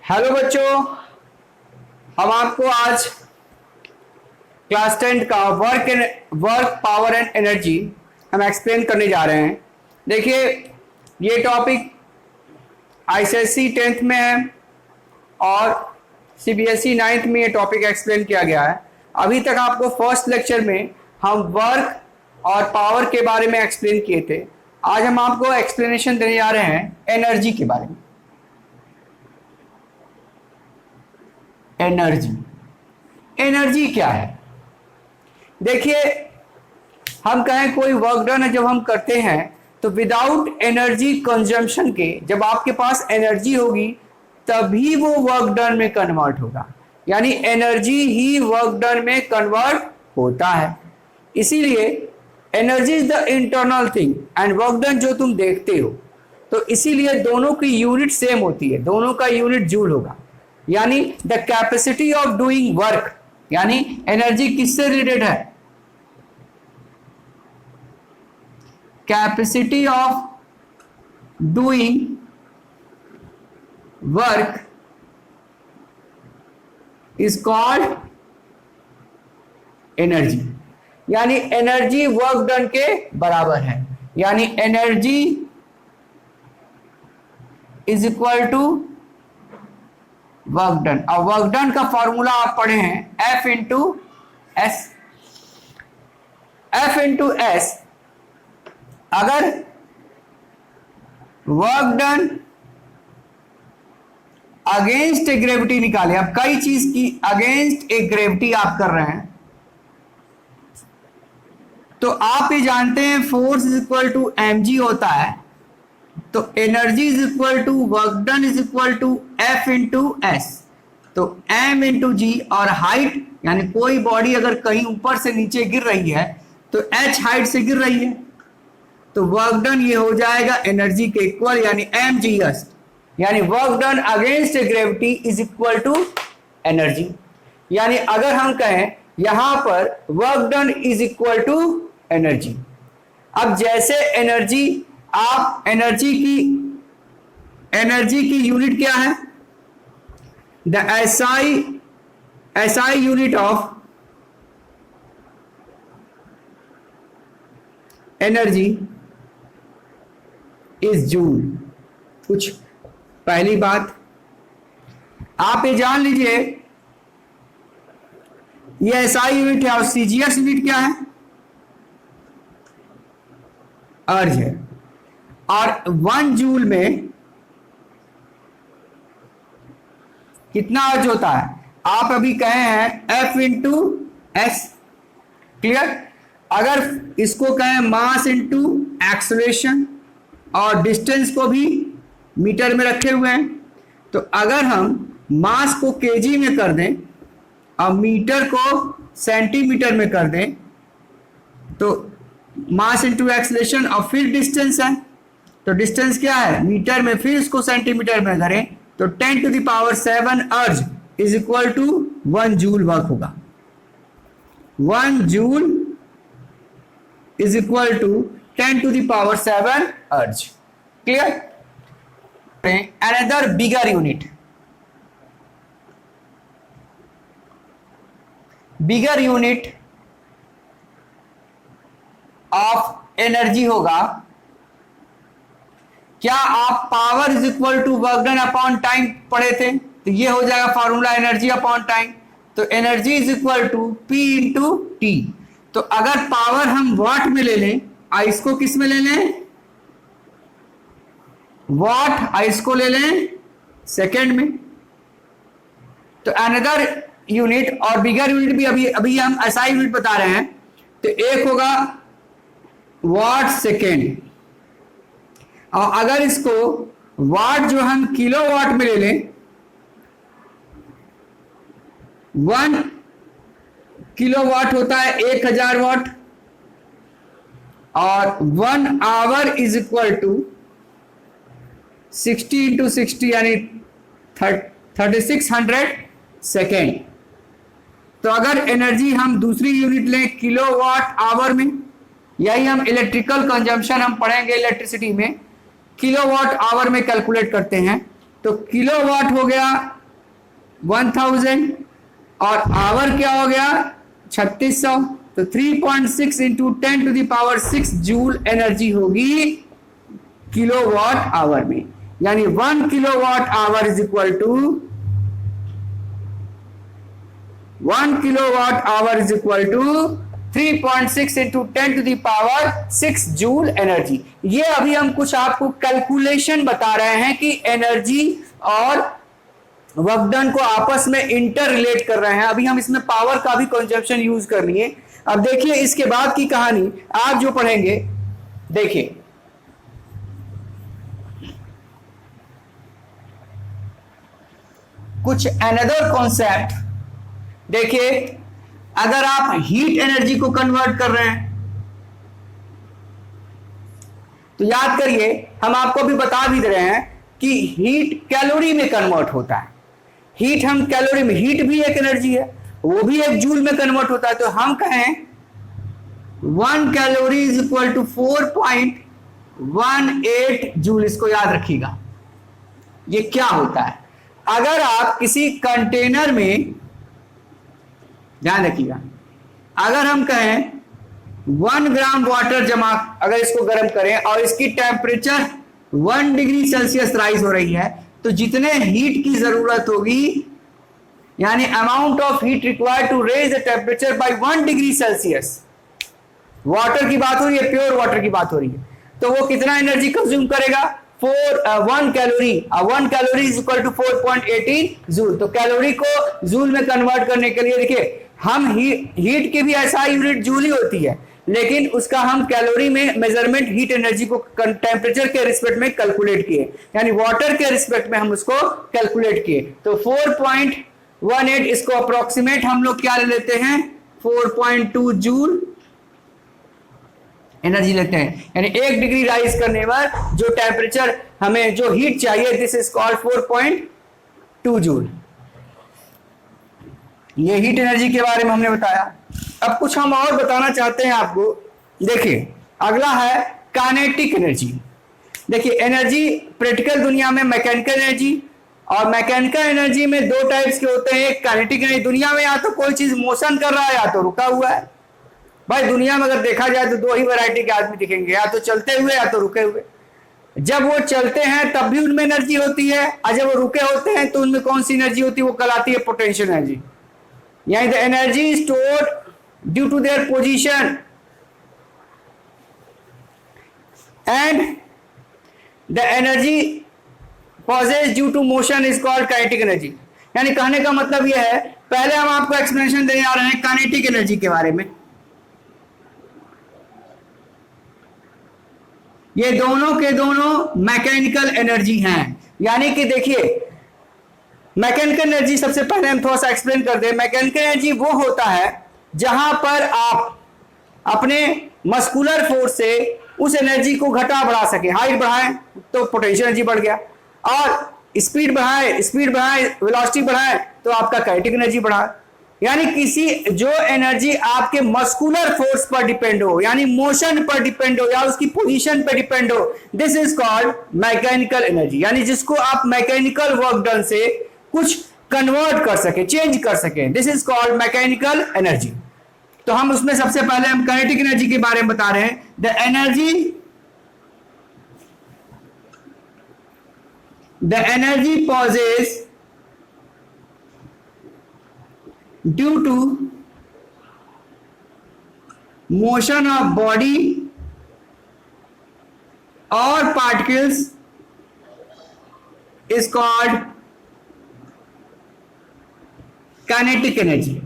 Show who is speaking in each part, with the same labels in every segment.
Speaker 1: Hello बच्चों, हम आपको आज क्लास 10 का वर्क पावर एंड एनर्जी हम एक्सप्लेन करने जा रहे हैं। देखिए, ये टॉपिक आईसीएसई 10th में है और सीबीएसई 9th में ये टॉपिक एक्सप्लेन किया गया है। अभी तक आपको फर्स्ट लेक्चर में हम वर्क और पावर के बारे में एक्सप्लेन किए थे। आज हम आपको एक्सप्लेनेशन देने जा रहे हैं एनर्जी के बारे में। एनर्जी क्या है? देखिए, हम कहें कोई वर्क डन जब हम करते हैं तो विदाउट एनर्जी कंजम्पशन के जब आपके पास एनर्जी होगी तभी वो वर्क डन में कन्वर्ट होगा, यानी एनर्जी ही वर्क डन में कन्वर्ट होता है। इसीलिए energy is the internal thing and work done जो तुम देखते हो, तो इसीलिए दोनों की यूनिट सेम होती है, दोनों का यूनिट जूल होगा। यानी the capacity of doing work, यानी एनर्जी किससे रिलेटेड है? Capacity of doing work is called energy, यानी एनर्जी वर्क डन के बराबर है। यानी energy is equal to work done. और वर्क डन का फॉर्मूला आप पढ़े हैं F into S. F into S, अगर work done against a gravity निकाले, अब कई चीज की अगेंस्ट ए ग्रेविटी आप कर रहे हैं, तो आप ये जानते हैं force is equal to mg होता है, तो energy is equal to work done is equal to F into S. तो m इंटू जी, और हाइट यानी कोई बॉडी अगर कहीं ऊपर से नीचे गिर रही है तो h हाइट से गिर रही है, तो वर्क डन ये हो जाएगा एनर्जी के इक्वल, यानी mgs, यानी work done against gravity is equal to energy. यानी अगर हम कहें यहां पर work done is equal to energy. अब जैसे एनर्जी, आप एनर्जी की यूनिट क्या है? The SI unit of energy is joule. कुछ पहली बात आप ये जान लीजिए, ये SI यूनिट है और CGS यूनिट क्या है? अर्ज है। और 1 जूल में कितना अर्ज होता है? आप अभी कहे हैं F इंटू एस, क्लियर? अगर इसको कहें मास इंटू एक्सेलरेशन और डिस्टेंस को भी मीटर में रखे हुए हैं, तो अगर हम मास को केजी में कर दें और मीटर को सेंटीमीटर में कर दें, तो मास इंटू एक्सेलरेशन और फिर डिस्टेंस है, तो डिस्टेंस क्या है मीटर में, फिर इसको सेंटीमीटर में करें तो 10 to the power 7 erg is equal to 1 joule work होगा। 1 joule is equal to 10 to the power 7 ergs, clear? Another bigger unit, bigger unit of energy होगा, क्या आप power is equal to work done upon time पढ़े थे? तो ये हो जाएगा फॉर्मूला एनर्जी अपॉन टाइम। तो energy is equal to P into T. तो अगर पावर हम वाट में ले लें, इसको किस में ले लें? वाट, इसको ले लें सेकेंड में। तो अनदर यूनिट और बिगर यूनिट भी अभी हम SI यूनिट बता रहे हैं, तो एक होगा वाट सेकेंड, और अगर इसको वाट जो हम किलो वाट में ले लें, 1 किलो वाट होता है 1000 वाट, और 1 hour is equal to 60 into 60 यानी 3600 सेकेंड। तो अगर एनर्जी हम दूसरी यूनिट लें किलो वाट आवर में, यही हम इलेक्ट्रिकल कंजम्पशन हम पढ़ेंगे इलेक्ट्रिसिटी में, किलोवाट आवर में कैलकुलेट करते हैं, तो किलोवाट हो गया 1000 और आवर क्या हो गया 3600, तो 3.6 इंटू 10⁶ जूल एनर्जी होगी किलोवाट आवर में, यानी 1 kilowatt hour is equal to 1 kilowatt hour is equal to 3.6 into 10⁶ joule energy. ये अभी हम कुछ आपको कैलकुलेशन बता रहे हैं कि एनर्जी और वर्क डन को आपस में इंटर रिलेट कर रहे हैं। अभी हम इसमें पावर का भी कंजप्शन यूज कर लिए। अब देखिए इसके बाद की कहानी आप जो पढ़ेंगे, देखिए कुछ अनदर कॉन्सेप्ट। देखिए अगर आप हीट एनर्जी को कन्वर्ट कर रहे हैं तो याद करिए, हम आपको भी बता भी दे रहे हैं कि हीट कैलोरी में कन्वर्ट होता है। हीट हम कैलोरी में, हीट भी एक एनर्जी है, वो भी एक जूल में कन्वर्ट होता है। तो हम कहें 1 calorie is equal to 4.18 joule. इसको याद रखिएगा। ये क्या होता है, अगर आप किसी कंटेनर में, ध्यान रखिएगा, अगर हम कहें 1 ग्राम वाटर जमा, अगर इसको गर्म करें और इसकी टेम्परेचर 1 डिग्री सेल्सियस राइज हो रही है, तो जितने हीट की जरूरत होगी, यानी amount of heat required to raise the temperature by 1 degree Celsius, water की बात हो रही है, प्योर वाटर की बात हो रही है, तो वो कितना एनर्जी कंज्यूम करेगा 1 calorie. 1 calorie is equal to 4.18 joule. तो कैलोरी को जूल में कन्वर्ट करने के लिए देखिए, हम हीट की भी ऐसा यूनिट जूल ही होती है, लेकिन उसका हम कैलोरी में मेजरमेंट हीट एनर्जी को टेम्परेचर के रिस्पेक्ट में कैलकुलेट किए, यानी वाटर के रिस्पेक्ट में हम उसको कैलकुलेट किए। तो 4.18 इसको अप्रोक्सीमेट हम लोग क्या ले लेते हैं 4.2 जूल एनर्जी लेते हैं, यानी 1 डिग्री राइज करने पर जो टेम्परेचर हमें, जो हीट चाहिए, दिस इज कॉल्ड 4.2 जूल। ये हीट एनर्जी के बारे में हमने बताया। अब कुछ हम और बताना चाहते हैं आपको। देखिए अगला है काइनेटिक एनर्जी। देखिए एनर्जी प्रैक्टिकल दुनिया में मैकेनिकल एनर्जी, और मैकेनिकल एनर्जी में 2 टाइप्स के होते हैं। एक काइनेटिक एनर्जी, दुनिया में या तो कोई चीज मोशन कर रहा है या तो रुका हुआ है। भाई दुनिया में अगर देखा जाए तो 2 ही वैरायटी के आदमी दिखेंगे, या तो चलते हुए या तो रुके हुए। जब वो चलते हैं तब भी उनमें एनर्जी होती है, और जब वो रुके होते हैं तो उनमें कौन सी एनर्जी होती है, वो कहलाती है पोटेंशियल एनर्जी। यानी the energy stored due to their position and the energy possess due to motion is called kinetic energy. यानी कहने का मतलब यह है, पहले हम आपको एक्सप्लेनेशन देने आ रहे हैं काइनेटिक एनर्जी के बारे में। ये दोनों के दोनों मैकेनिकल एनर्जी हैं। यानी कि देखिए मैकेनिकल एनर्जी, सबसे पहले हम थोड़ा सा एक्सप्लेन कर दें। मैकेनिकल एनर्जी वो होता है जहां पर आप अपने मस्कुलर फोर्स से उस एनर्जी को घटा बढ़ा सके। हाइट बढ़ाएं तो पोटेंशियल एनर्जी बढ़ गया, और स्पीड बढ़ाएं वेलोसिटी बढ़ाएं तो आपका काइनेटिक एनर्जी बढ़ा। यानी किसी जो एनर्जी आपके मस्कुलर फोर्स पर डिपेंड हो, यानी मोशन पर डिपेंड हो या उसकी पोजीशन पर डिपेंड हो, this is called mechanical energy. यानी जिसको आप मैकेनिकल वर्क डन से कुछ कन्वर्ट कर सके, चेंज कर सके, this is called mechanical energy. तो हम उसमें सबसे पहले हम काइनेटिक एनर्जी के बारे में बता रहे हैं। The energy possess due to motion of body और particles is called kinetic energy.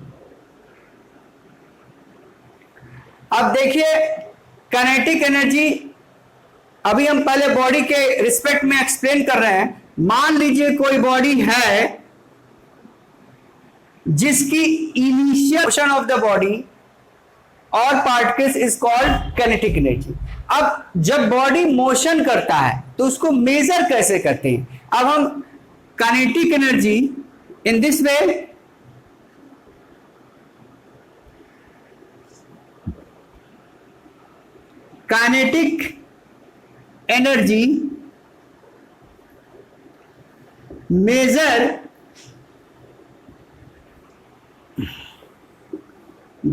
Speaker 1: अब देखिए काइनेटिक एनर्जी अभी हम पहले बॉडी के रिस्पेक्ट में एक्सप्लेन कर रहे हैं। मान लीजिए कोई बॉडी है जिसकी initial motion of the body और particles is called kinetic energy. अब जब बॉडी मोशन करता है तो उसको मेजर कैसे करते हैं। अब हम kinetic energy in this way, kinetic energy measure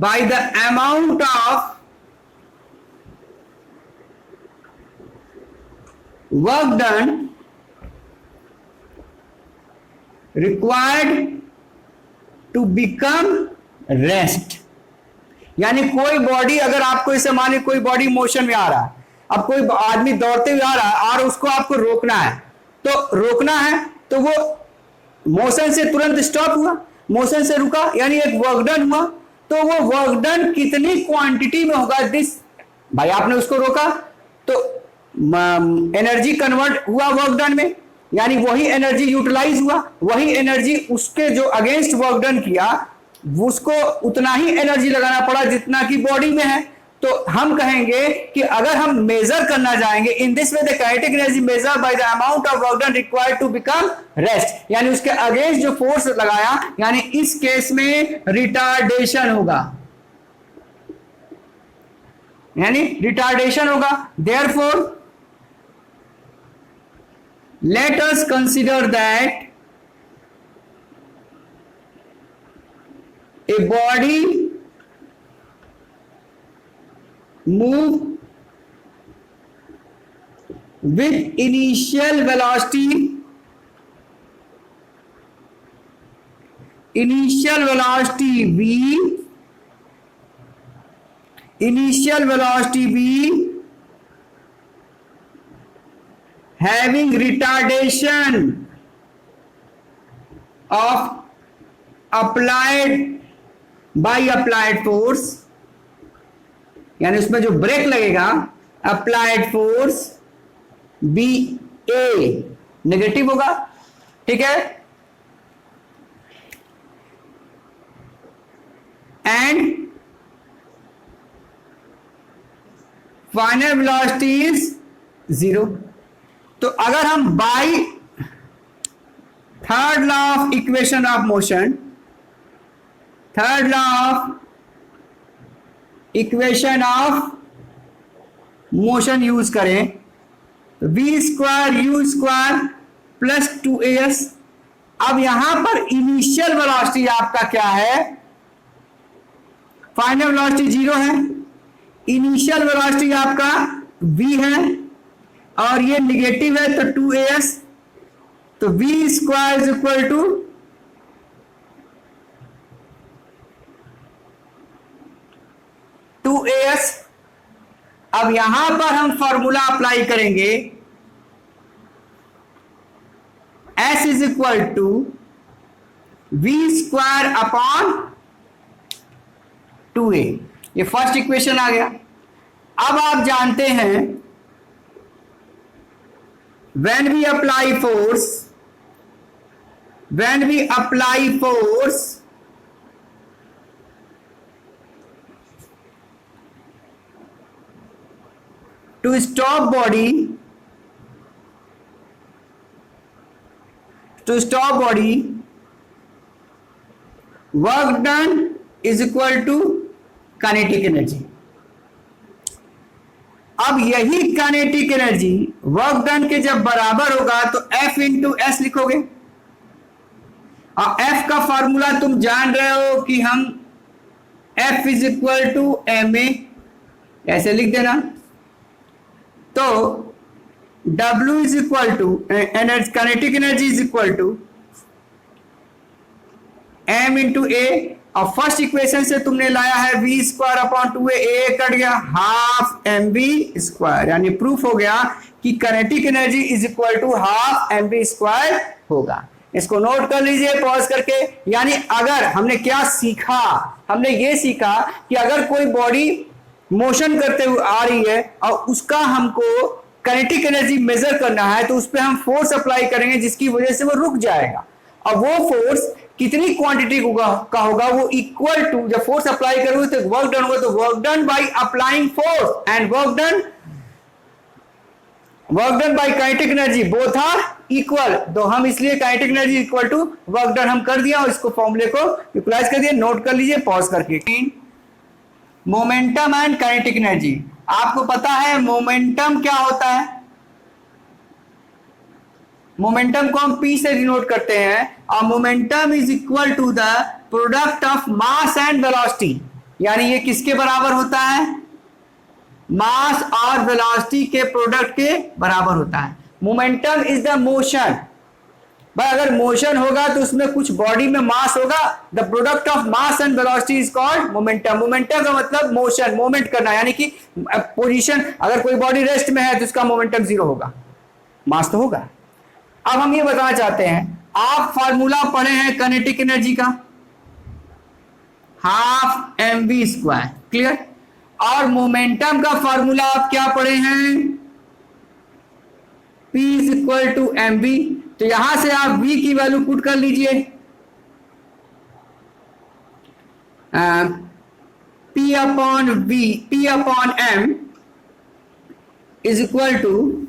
Speaker 1: by the amount of work done required to become rest। यानी कोई बॉडी, अगर आपको इसे माने कोई बॉडी मोशन में आ रहा है, अब कोई आदमी दौड़ते हुए आ रहा है और उसको आपको रोकना है, तो रोकना है तो वो मोशन से तुरंत स्टॉप हुआ, मोशन से रुका, यानी एक वर्क डन हुआ। तो वो वर्क डन कितनी क्वांटिटी में होगा, दिस भाई आपने उसको रोका तो एनर्जी कन्वर्ट हुआ वर्क डन में, यानी वही एनर्जी यूटिलाइज हुआ, वही एनर्जी उसके जो अगेंस्ट वर्क डन किया उसको उतना ही एनर्जी लगाना पड़ा जितना कि बॉडी में है। तो हम कहेंगे कि अगर हम मेजर करना जाएंगे, in this way the kinetic energy measure by the amount of work done required to become rest, यानी उसके अगेंस्ट जो फोर्स लगाया, यानी इस केस में रिटार्डेशन होगा, यानी रिटार्डेशन होगा। Therefore let us consider that a body move with initial velocity v, initial velocity v having retardation of applied force, यानी उसमें जो ब्रेक लगेगा अप्लाइड फोर्स बी ए नेगेटिव होगा, ठीक है, एंड फाइनल वेलोसिटी इज 0। तो अगर हम by third law of equation of motion, third law of equation of motion use करें तो V square U square plus 2as। अब यहां पर इनिशियल वेलोसिटी आपका क्या है, फाइनल वेलोसिटी 0 है, इनिशियल वेलोसिटी आपका v है और ये निगेटिव है तो 2as, तो v square is equal to 2as। अब यहां पर हम फॉर्मूला अप्लाई करेंगे, s is equal to v square upon 2a। ये फर्स्ट इक्वेशन आ गया। अब आप जानते हैं when we apply force to stop body, work done is equal to kinetic energy। अब यही काइनेटिक एनर्जी वर्क डन के जब बराबर होगा तो F इंटू एस लिखोगे, और F का फॉर्मूला तुम जान रहे हो कि हम F is equal to ma, ऐसे लिख देना। तो W is equal to kinetic energy is equal to m into a, और फर्स्ट इक्वेशन से तुमने लाया है v square upon 2a, a cut गया, हाफ mv स्क्वायर, यानी प्रूफ हो गया कि kinetic energy is equal to half mv square होगा। इसको नोट कर लीजिए पॉज करके। यानी अगर हमने क्या सीखा, हमने ये सीखा कि अगर कोई बॉडी मोशन करते हुए आ रही है और उसका हमको काइनेटिक एनर्जी मेजर करना है तो उस पर हम फोर्स अप्लाई करेंगे जिसकी वजह से वो रुक जाएगा, और वो फोर्स कितनी क्वांटिटी का होगा, वो इक्वल टू, जब फोर्स अप्लाई करोगे तो वर्क डन होगा, तो work done by applying force and work done by kinetic energy both are equal. तो हम इसलिए kinetic energy equal to work done हम कर दिया और इसको फॉर्मूले को यूटिलाइज कर दिया। नोट कर लीजिए पॉज करके। मोमेंटम एंड काइनेटिक एनर्जी, आपको पता है मोमेंटम क्या होता है, मोमेंटम को हम P से डिनोट करते हैं, और momentum is equal to the product of mass and velocity. यानी ये किसके बराबर होता है? मास और वेलोसिटी के प्रोडक्ट के बराबर होता है। Momentum is the motion. भाई अगर मोशन होगा तो उसमें कुछ बॉडी में मास होगा, the product of mass and velocity is called momentum. Momentum का मतलब मोशन, मोमेंट करना, यानी कि पोजीशन। अगर कोई बॉडी रेस्ट में है तो उसका मोमेंटम जीरो होगा, मास तो होगा। अब हम ये बताना चाहते हैं, आप फार्मूला पढ़े हैं काइनेटिक एनर्जी का, half M V square, clear. और मोमेंटम का फार्मूला आप क्या पढ़े हैं? P is equal to M V. तो यहां से आप v की वैल्यू पुट कर लीजिए, P upon v, P upon m is equal to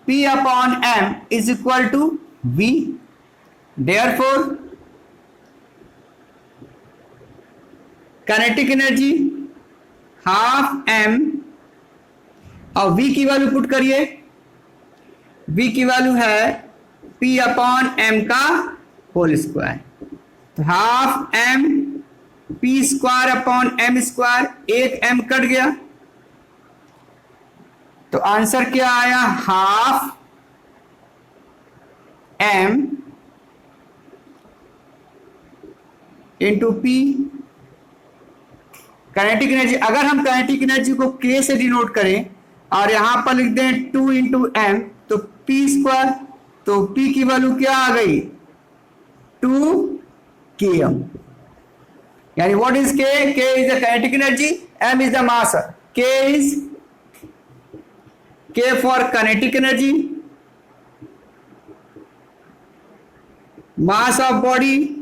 Speaker 1: P upon m is equal to v। Therefore kinetic energy half m, और v की value put करिए, v की वैल्यू है P अपॉन m का whole square. तो half m P square upon m square, एक m कट गया तो आंसर क्या आया? Half m into P. Kinetic energy, अगर हम काइनेटिक एनर्जी को k से डिनोट करें और यहां पर लिख दें 2 इंटू एम, तो p स्क्वायर, तो p की वैल्यू क्या आ गई? 2 km। यानी what is k? k is the kinetic energy, m is the mass. k is K for kinetic energy, mass of body.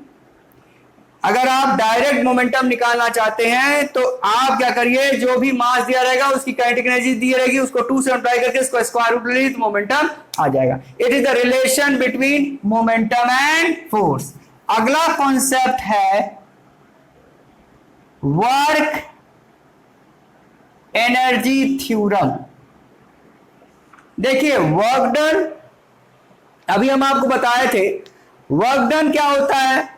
Speaker 1: अगर आप डायरेक्ट मोमेंटम निकालना चाहते हैं तो आप क्या करिए, जो भी मास दिया रहेगा उसकी काइनेटिक एनर्जी दी रहेगी, उसको 2 से मल्टीप्लाई करके इसको स्क्वायर रूट ले लीजिए तो मोमेंटम आ जाएगा। It is the relation between momentum and force. अगला कॉन्सेप्ट है वर्क एनर्जी थ्योरम। देखिए वर्क डन, अभी हम आपको बताए थे वर्क डन क्या होता है?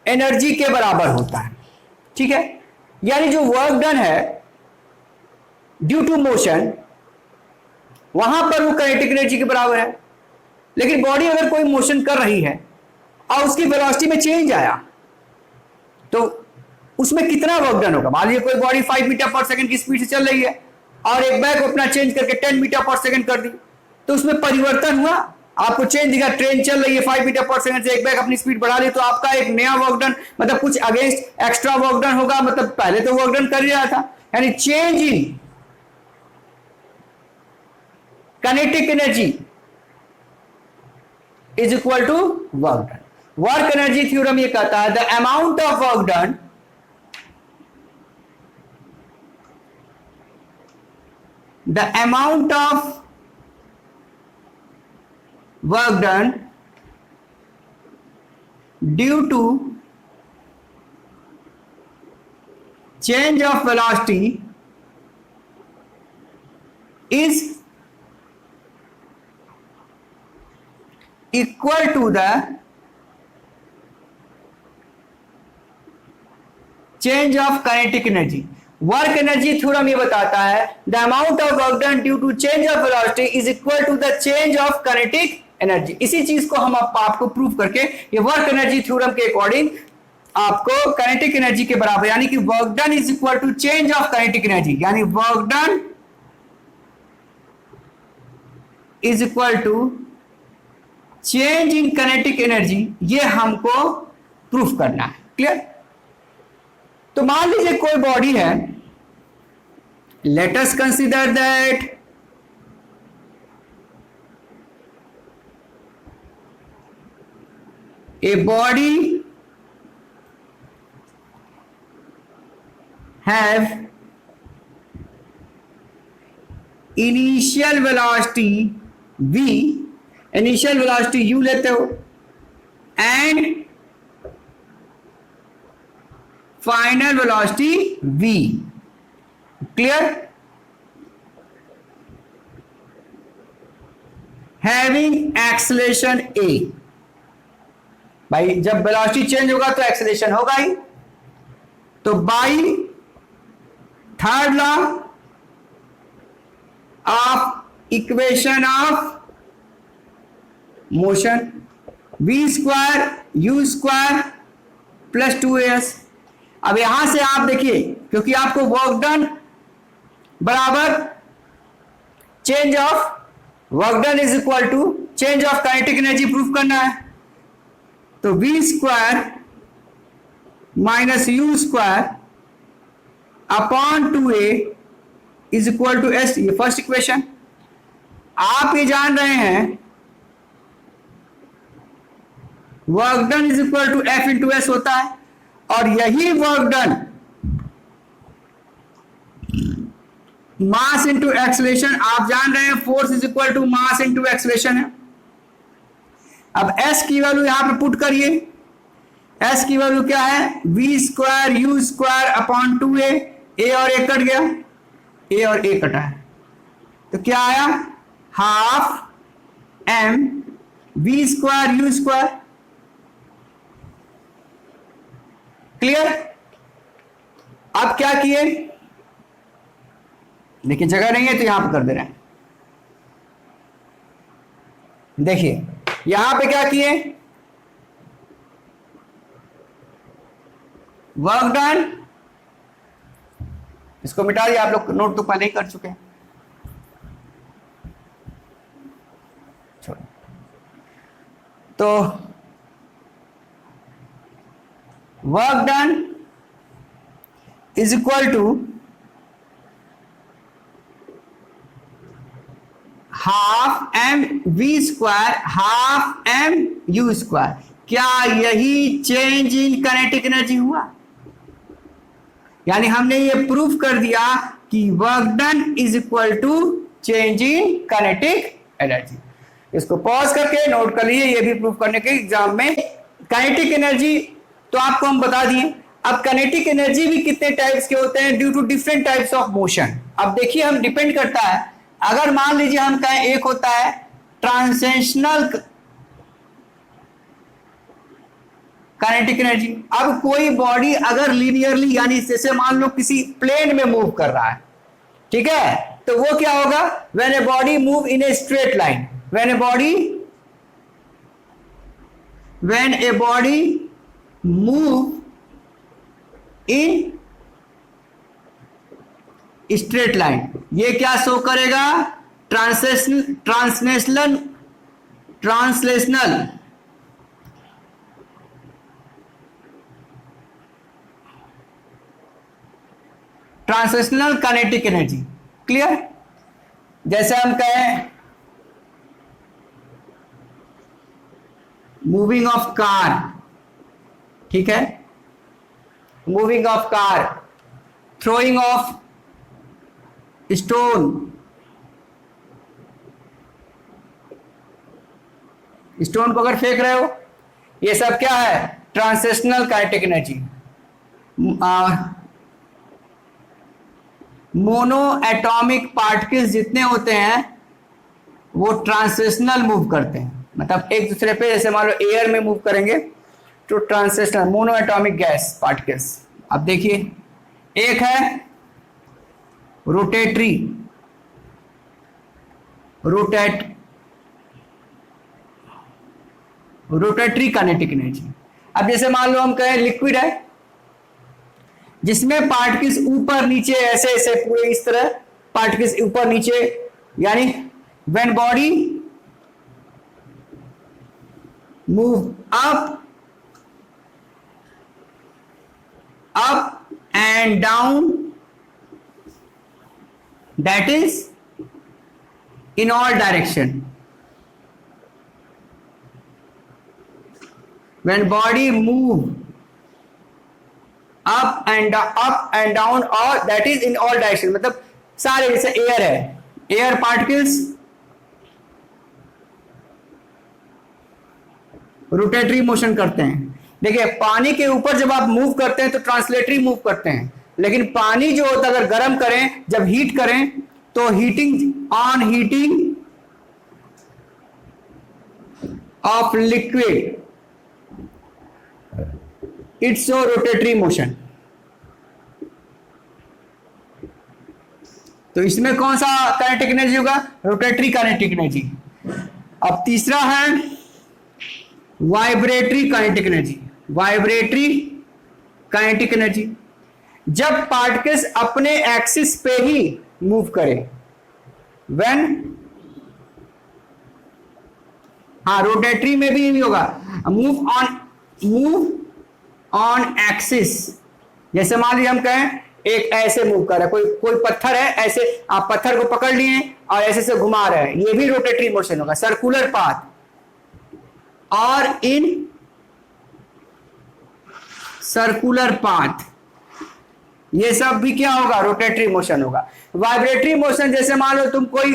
Speaker 1: एनर्जी के बराबर होता है, ठीक है। यानी जो वर्क डन है ड्यू टू मोशन, वहां पर वो काइनेटिक एनर्जी के बराबर है। लेकिन बॉडी अगर कोई मोशन कर रही है और उसकी वेलोसिटी में चेंज आया तो उसमें कितना वर्क डन होगा? मान लीजिए कोई बॉडी 5 मीटर पर सेकंड की स्पीड से चल रही है और एक बैग अपना चेंज करके 10 मीटर पर सेकंड कर दी, तो उसमें परिवर्तन हुआ, आपको चेंज दिखा। ट्रेन चल रही है 5 मीटर पर सेकंड से, एक बैग अपनी स्पीड बढ़ा ली, तो आपका एक नया वर्क डन, मतलब कुछ अगेंस्ट एक्स्ट्रा वर्क डन होगा, मतलब पहले तो वर्क डन कर ही रहा था। यानी change in kinetic energy is equal to work done. Work energy theorem ये कहता है the amount of work done the amount of work done due to change of velocity is equal to the change of kinetic energy। Work energy theorem ये बताता है the amount of work done due to change of velocity is equal to the change of kinetic energy. इसी चीज को हम आपको prove करके ये वर्क एनर्जी थ्योरम के अकॉर्डिंग आपको काइनेटिक एनर्जी के बराबर, यानी कि work done is equal to change of kinetic energy, यानी work done is equal to change in kinetic energy, ये हमको प्रूफ करना है। क्लियर? तो मान लीजिए कोई बॉडी है, let us consider that a body have initial velocity v, initial velocity u लेते हो, and final velocity v। Clear? Having acceleration a। भाई जब वेलोसिटी चेंज होगा तो एक्सेलरेशन होगा ही। तो by third law of equation of motion, v square u square plus 2as। अब यहां से आप देखिए, क्योंकि आपको वर्क डन बराबर change of work done is equal to change of kinetic energy proof करना है। तो v square minus u square upon 2a is equal to s। ये फर्स्ट इक्वेशन। आप ये जान रहे हैं work done is equal to f into S होता है, और यही work done mass into acceleration, आप जान रहे हैं force is equal to mass into acceleration है। अब s की वैल्यू यहां पे पुट करिए। s की वैल्यू क्या है? v square u square upon 2a। a और a कट गया, a और a कटा है, तो क्या आया? Half m v square u square. Clear? अब क्या किए? लेकिन जगह नहीं है तो यहां पे कर दे रहे हैं। देखिए यहां पे क्या किए? वर्क डन, इसको मिटा दिया। आप लोग नोट तो पहले ही कर चुके हैं। छोड़ो। तो work done is equal to half M V square half M U square. क्या यही चेंज इन काइनेटिक एनर्जी हुआ? यानी हमने ये प्रूफ कर दिया कि work done is equal to change in kinetic energy. इसको पॉज करके नोट कर लीजिए, ये भी प्रूफ करने के एग्जाम में। काइनेटिक एनर्जी तो आपको हम बता दिए। अब काइनेटिक एनर्जी भी कितने टाइप्स के होते हैं due to different types of motion. अब देखिए, हम डिपेंड करता है, अगर मान लीजिए हम कहें एक होता है ट्रांसेशनल काइनेटिक एनर्जी। अब कोई बॉडी अगर लीनियरली, यानी जैसे मान लो किसी प्लेन में मूव कर रहा है, ठीक है, तो वो क्या होगा? When a body move in a straight line, when a body move in straight line, ये क्या शो करेगा? Translational kinetic energy. क्लियर? जैसे हम कहें मूविंग ऑफ कार, ठीक है, moving of car, throwing of stone को अगर फेंक रहे हो, ये सब क्या है? Translational kinetic energy. Mono atomic particles जितने होते हैं वो ट्रांसेशनल मूव करते हैं, मतलब एक दूसरे पे, जैसे मान लो एयर में मूव करेंगे तो ट्रांसेशनल मोनो एटॉमिक गैस पार्टिकल्स। अब देखिए, एक है रोटेटरी काइनेटिक एनर्जी। अब जैसे मान लो हम कहें लिक्विड है जिसमें पार्टिकल्स ऊपर नीचे ऐसे ऐसे पूरे इस तरह पार्टिकल्स ऊपर नीचे, यानी when body move up and down, that is in all direction. When body move up and down, or that is in all direction, मतलब सारे, जैसे एयर है, एयर पार्टिकल्स रोटेटरी मोशन करते हैं। देखिए, पानी के ऊपर जब आप मूव करते हैं तो ट्रांसलेटरी मूव करते हैं, लेकिन पानी जो होता है अगर गर्म करें, जब हीट करें तो heating of liquid, it show rotatory motion. तो इसमें कौन सा काइनेटिक एनर्जी होगा? Rotatory kinetic energy. अब तीसरा है vibratory kinetic energy. Vibratory kinetic energy जब पार्टिकल्स अपने एक्सिस पे ही मूव करें, व्हेन, हाँ रोटेटरी में भी यही होगा, मूव ऑन एक्सिस। जैसे मान लीजिए हम कहें एक ऐसे मूव कर रहा है, कोई पत्थर है, ऐसे आप पत्थर को पकड़ लिए और ऐसे से घुमा रहे हैं, ये भी रोटेटरी मोशन होगा, सर्कुलर पाथ। और इन सर्कुलर पाथ ये सब भी क्या होगा? रोटेटरी मोशन होगा। वाइब्रेटरी मोशन जैसे मान लो तुम कोई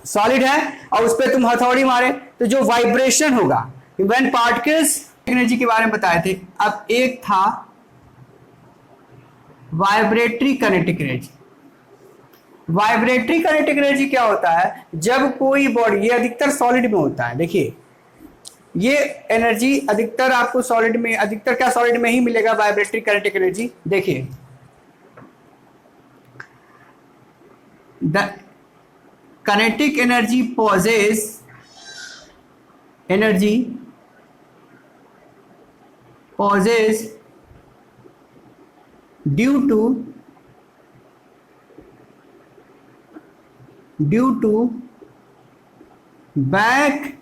Speaker 1: सॉलिड है और उस पर तुम हथौड़ी मारे तो जो वाइब्रेशन होगा, व्हेन पार्टिकल्स, एनर्जी के बारे में बताए थे। अब एक था vibratory kinetic energy. Vibratory kinetic energy क्या होता है? जब कोई बॉडी, ये अधिकतर सॉलिड में होता है, देखिए ये एनर्जी अधिकतर आपको सॉलिड में, अधिकतर क्या सॉलिड में ही मिलेगा वाइब्रेटरी काइनेटिक एनर्जी। देखिए the kinetic energy possess due to back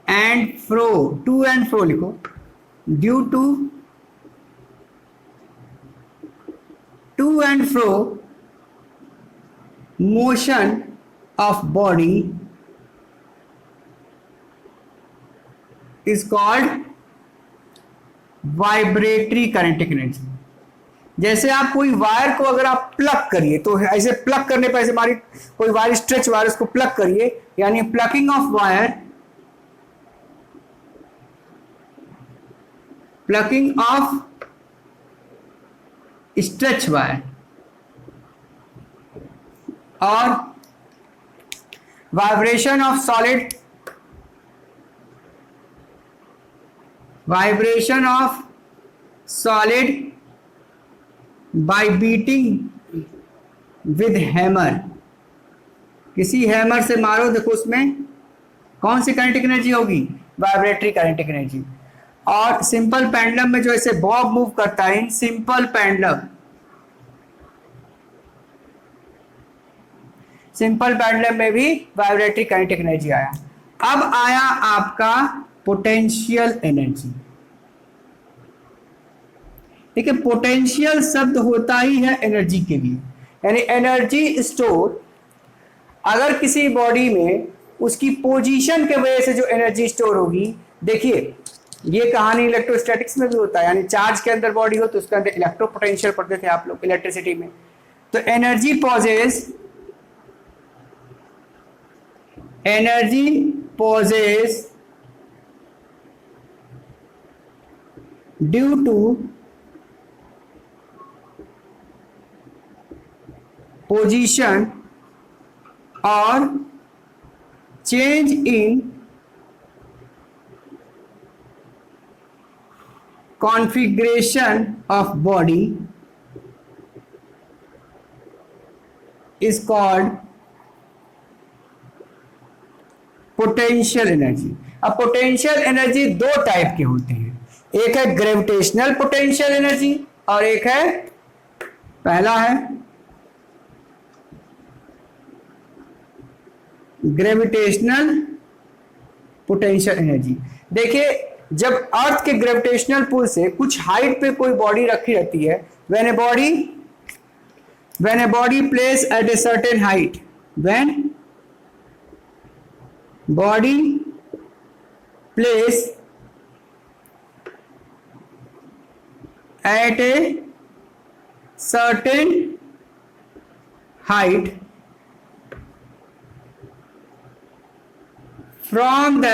Speaker 1: and fro, to and fro लिखो, due to and fro motion of body is called vibratory kinetic energy. जैसे आप कोई वायर को अगर आप प्लग करिए, तो ऐसे प्लग करने पर ऐसे हमारी कोई वायर स्ट्रेच वायर, उसको प्लग करिए, यानी plugging of wire, plugging of stretch wire और vibration of solid, vibration of solid by beating with hammer. किसी हैमर से मारो, देखो उसमें कौन सी काइनेटिक एनर्जी होगी? Vibratory kinetic energy. और सिंपल पेंडुलम में जो ऐसे बॉब मूव करता है, in simple pendulum, simple pendulum में भी वाइब्रेटरी काइनेटिक एनर्जी आया। अब आया आपका पोटेंशियल एनर्जी। देखिए पोटेंशियल शब्द होता ही है एनर्जी के लिए, यानी एनर्जी स्टोर। अगर किसी बॉडी में उसकी पोजीशन के वजह से जो एनर्जी स्टोर होगी, देखिए ये कहानी इलेक्ट्रोस्टैटिक्स में भी होता है, यानी चार्ज के अंदर बॉडी हो तो उसके अंदर इलेक्ट्रो पोटेंशियल पढ़ते थे आप लोग इलेक्ट्रिसिटी में। तो energy possess due to position और change in configuration of body is called potential energy। अब पोटेंशियल एनर्जी दो टाइप के होते हैं, एक है ग्रेविटेशनल पोटेंशियल एनर्जी और एक है, पहला है ग्रेविटेशनल पोटेंशियल एनर्जी। देखिए जब अर्थ के ग्रेविटेशनल पुल से कुछ हाइट पे कोई बॉडी रखी रहती है, when a body place at a certain height, when body place at a certain height from the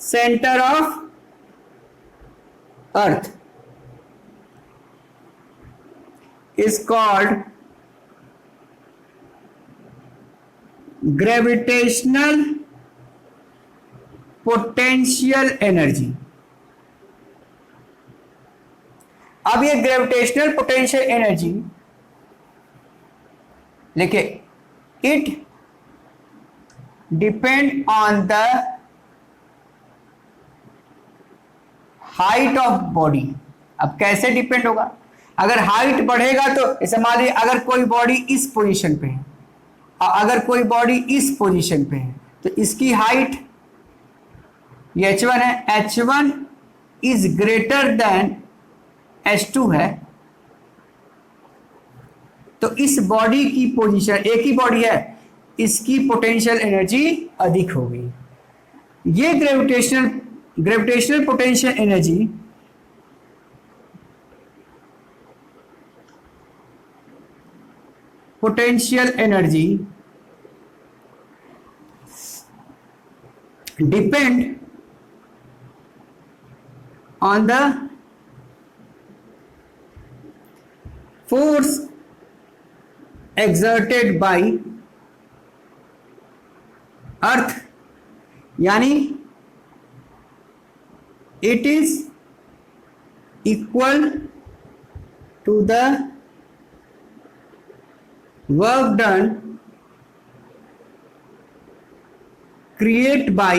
Speaker 1: center of earth is called gravitational potential energy. अब ये ग्रेविटेशनल पोटेंशियल एनर्जी लिखे, it depend on the height of body. अब कैसे depend होगा? अगर height बढ़ेगा तो जैसे मान लीजिए अगर कोई बॉडी इस पोजीशन पे है और अगर कोई बॉडी इस पोजीशन पे है तो इसकी हाइट ये h1 है, h1 is greater than h2 है, तो इस बॉडी की पोजीशन, एक ही बॉडी है, इसकी पोटेंशियल एनर्जी अधिक होगी। ये gravitational potential energy depend on the force exerted by अर्थ, यानी it is equal to the work done created by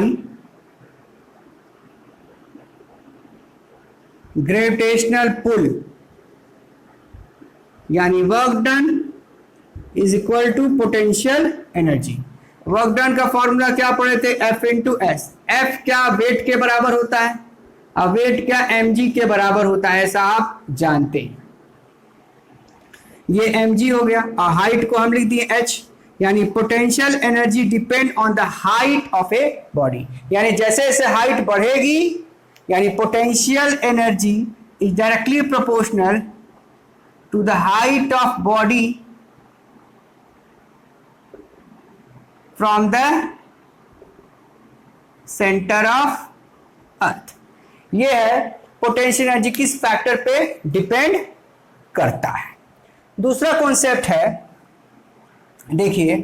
Speaker 1: gravitational pull, यानी work done is equal to potential energy. Work done का formula क्या पढ़े थे? F into S. F क्या weight के बराबर होता है और वेट क्या mg के बराबर होता है, ऐसा आप जानते हैं। ये mg हो गया और हाइट को हम लिख दिए h, यानी potential energy depend on the height of a body, यानी जैसे जैसे हाइट बढ़ेगी यानी potential energy is directly proportional to the height of body from the centre of earth. ये है पोटेंशियल एनर्जी किस फैक्टर पे डिपेंड करता है। दूसरा कॉन्सेप्ट है, देखिए,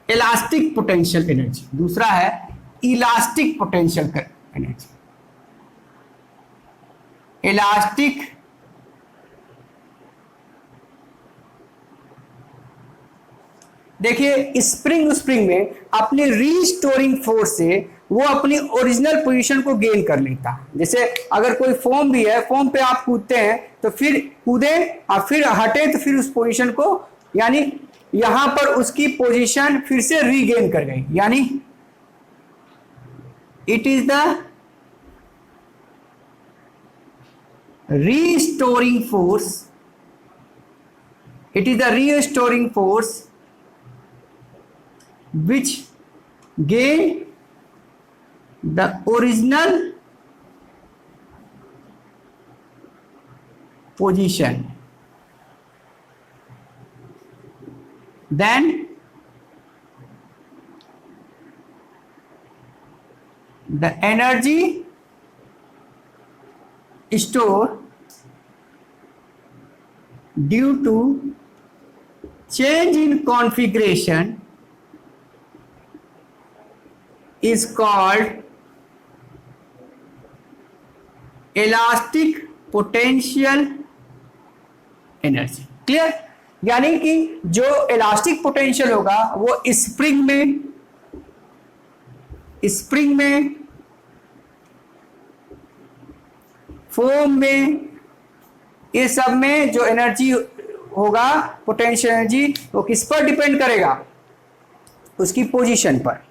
Speaker 1: इलास्टिक पोटेंशियल एनर्जी। दूसरा है इलास्टिक पोटेंशियल एनर्जी। इलास्टिक देखिए, स्प्रिंग में अपनी रीस्टोरिंग फोर्स से वो अपनी ओरिजिनल पोजीशन को गेन कर लेता है। जैसे अगर कोई फोम भी है, फोम पे आप कूदते हैं तो फिर कूदे और फिर हटे तो फिर उस पोजीशन को, यानी यहां पर उसकी पोजीशन फिर से रीगेन कर गई, यानी it is the restoring force, it is the restoring force which gain the original position, then the energy stored due to change in configuration is called elastic potential energy। Clear? यानी कि जो elastic potential होगा वो spring में, foam में, ये सब में जो एनर्जी होगा, पोटेंशियल एनर्जी, वो किस पर डिपेंड करेगा? उसकी पोजीशन पर।